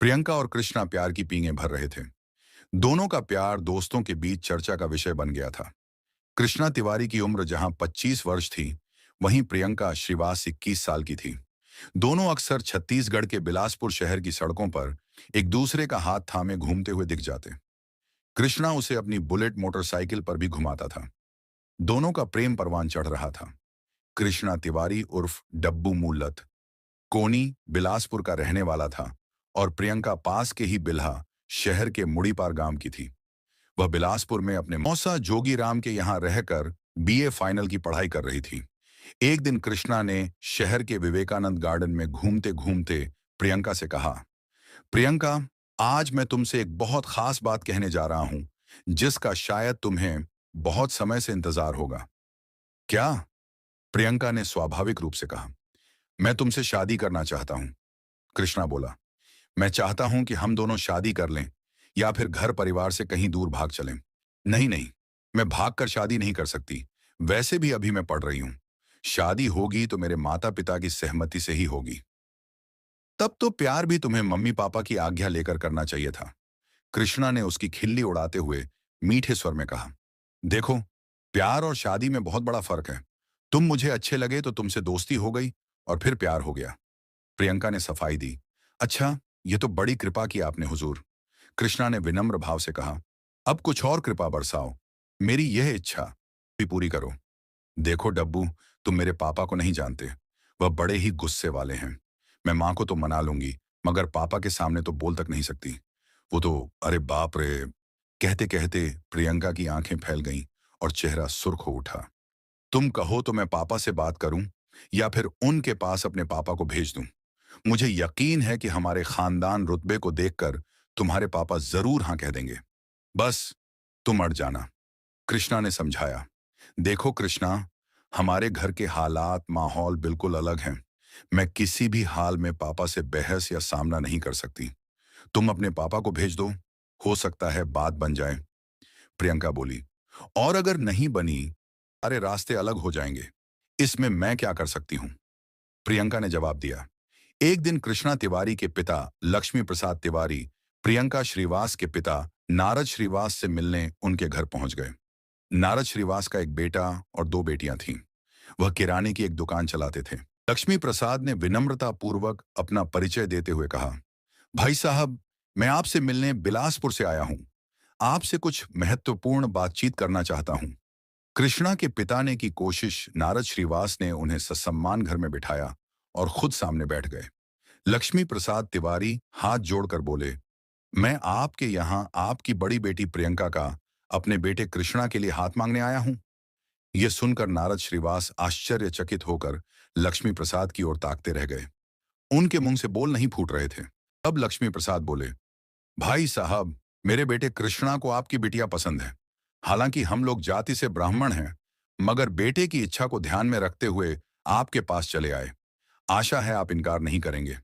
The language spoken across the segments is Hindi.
प्रियंका और कृष्णा प्यार की पींगे भर रहे थे। दोनों का प्यार दोस्तों के बीच चर्चा का विषय बन गया था। कृष्णा तिवारी की उम्र जहां 25 वर्ष थी, वहीं प्रियंका श्रीवास 21 साल की थी। दोनों अक्सर छत्तीसगढ़ के बिलासपुर शहर की सड़कों पर एक दूसरे का हाथ थामे घूमते हुए दिख जाते। कृष्णा उसे अपनी बुलेट मोटरसाइकिल पर भी घुमाता था। दोनों का प्रेम परवान चढ़ रहा था। कृष्णा तिवारी उर्फ डब्बू मूलत कोनी बिलासपुर का रहने वाला था और प्रियंका पास के ही बिल्हा शहर के मुड़ीपार गांव की थी। वह बिलासपुर में अपने मौसा जोगीराम के यहाँ रहकर बीए फाइनल की पढ़ाई कर रही थी। एक दिन कृष्णा ने शहर के विवेकानंद गार्डन में घूमते घूमते प्रियंका से कहा, प्रियंका, आज मैं तुमसे एक बहुत खास बात कहने जा रहा हूं, जिसका शायद तुम्हें बहुत समय से इंतजार होगा। क्या? प्रियंका ने स्वाभाविक रूप से कहा। मैं तुमसे शादी करना चाहता हूं। कृष्णा बोला। मैं चाहता हूं कि हम दोनों शादी कर लें या फिर घर परिवार से कहीं दूर भाग चलें। नहीं नहीं, मैं भागकर शादी नहीं कर सकती। वैसे भी अभी मैं पढ़ रही हूं। शादी होगी तो मेरे माता पिता की सहमति से ही होगी। तब तो प्यार भी तुम्हें मम्मी पापा की आज्ञा लेकर करना चाहिए था। कृष्णा ने उसकी खिल्ली उड़ाते हुए मीठे स्वर में कहा। देखो, प्यार और शादी में बहुत बड़ा फर्क है। तुम मुझे अच्छे लगे तो तुमसे दोस्ती हो गई और फिर प्यार हो गया। प्रियंका ने सफाई दी। अच्छा, ये तो बड़ी कृपा की आपने हुजूर। कृष्णा ने विनम्र भाव से कहा। अब कुछ और कृपा बरसाओ। मेरी यह इच्छा भी पूरी करो। देखो डब्बू, तुम मेरे पापा को नहीं जानते। वह बड़े ही गुस्से वाले हैं। मैं माँ को तो मना लूंगी, मगर पापा के सामने तो बोल तक नहीं सकती। वो तो, अरे बाप रे। कहते कहते प्रियंका की आंखें फैल गईं और चेहरा सुर्ख हो उठा। तुम कहो तो मैं पापा से बात करूं या फिर उनके पास अपने पापा को भेज दूं। मुझे यकीन है कि हमारे खानदान रुतबे को देखकर तुम्हारे पापा जरूर हां कह देंगे। बस तुम अड़ जाना। कृष्णा ने समझाया। देखो कृष्णा, हमारे घर के हालात माहौल बिल्कुल अलग हैं। मैं किसी भी हाल में पापा से बहस या सामना नहीं कर सकती। तुम अपने पापा को भेज दो, हो सकता है बात बन जाए। प्रियंका बोली। और अगर नहीं बनी, अरे रास्ते अलग हो जाएंगे। इसमें मैं क्या कर सकती हूं? प्रियंका ने जवाब दिया। एक दिन कृष्णा तिवारी के पिता लक्ष्मी प्रसाद तिवारी प्रियंका श्रीवास के पिता नारद श्रीवास से मिलने उनके घर पहुंच गए। नारद श्रीवास का एक बेटा और दो बेटियां थीं। वह किराने की एक दुकान चलाते थे। लक्ष्मी प्रसाद ने विनम्रता पूर्वक अपना परिचय देते हुए कहा, भाई साहब, मैं आपसे मिलने बिलासपुर से आया हूं। आपसे कुछ महत्वपूर्ण बातचीत करना चाहता हूं। कृष्णा के पिता ने की कोशिश, नारद श्रीवास ने उन्हें ससम्मान घर में बिठाया और खुद सामने बैठ गए। लक्ष्मी प्रसाद तिवारी हाथ जोड़कर बोले, मैं आपके यहाँ आपकी बड़ी बेटी प्रियंका का अपने बेटे कृष्णा के लिए हाथ मांगने आया हूं। यह सुनकर नारद श्रीवास आश्चर्यचकित होकर लक्ष्मी प्रसाद की ओर ताकते रह गए। उनके मुंह से बोल नहीं फूट रहे थे। अब लक्ष्मी प्रसाद बोले, भाई साहब, मेरे बेटे कृष्णा को आपकी बिटिया पसंद है। हालांकि हम लोग जाति से ब्राह्मण हैं, मगर बेटे की इच्छा को ध्यान में रखते हुए आपके पास चले आए। आशा है आप इनकार नहीं करेंगे।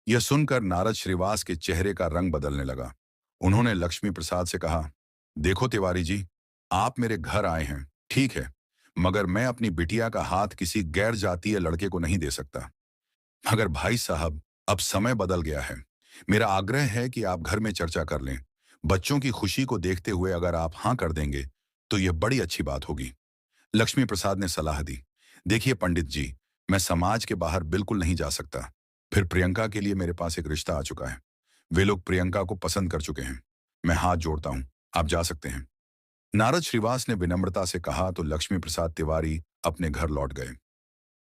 यह सुनकर नारद श्रीवास के चेहरे का रंग बदलने लगा। उन्होंने लक्ष्मी प्रसाद से कहा, देखो तिवारी जी, आप मेरे घर आए हैं, ठीक है, मगर मैं अपनी बिटिया का हाथ किसी गैर जातीय लड़के को नहीं दे सकता। मगर भाई साहब, अब समय बदल गया है। मेरा आग्रह है कि आप घर में चर्चा कर लें। बच्चों की खुशी को देखते हुए अगर आप हाँ कर देंगे तो यह बड़ी अच्छी बात होगी। लक्ष्मी प्रसाद ने सलाह दी। देखिए पंडित जी, मैं समाज के बाहर बिल्कुल नहीं जा सकता। फिर प्रियंका के लिए मेरे पास एक रिश्ता आ चुका है। वे लोग प्रियंका को पसंद कर चुके हैं। मैं हाथ जोड़ता हूं, आप जा सकते हैं। नारद श्रीवास ने विनम्रता से कहा तो लक्ष्मी प्रसाद तिवारी अपने घर लौट गए।